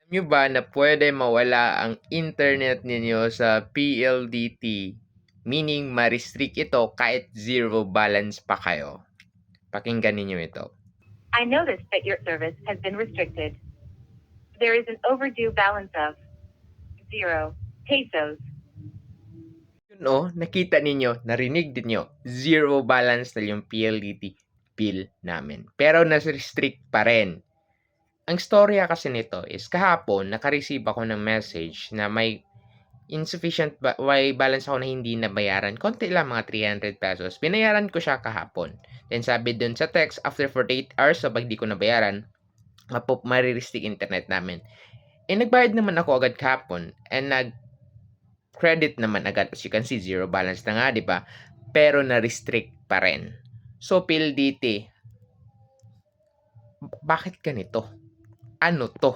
Niyo ba na pwede mawala ang internet ninyo sa PLDT? Meaning ma-restrict ito kahit zero balance pa kayo. Pakinggan ninyo ito. I noticed that your service has been restricted. There is an overdue balance of 0 pesos. Yun nakita ninyo, narinig din nyo, zero balance na yung PLDT bill namin. Pero nas-restrict pa rin. Ang storya kasi nito is kahapon naka-receive ako ng message na may insufficient may balance ako na hindi nabayaran. Konti lang, mga 300 pesos. Binayaran ko siya kahapon. Then sabi dun sa text, after 48 hours, so pag di ko nabayaran, marirestrict internet namin. Nagbayad naman ako agad kahapon and nag-credit naman agad. As you can see, zero balance na nga, di ba? Pero na-restrict pa rin. So, PLDT, bakit ganito? Ano to?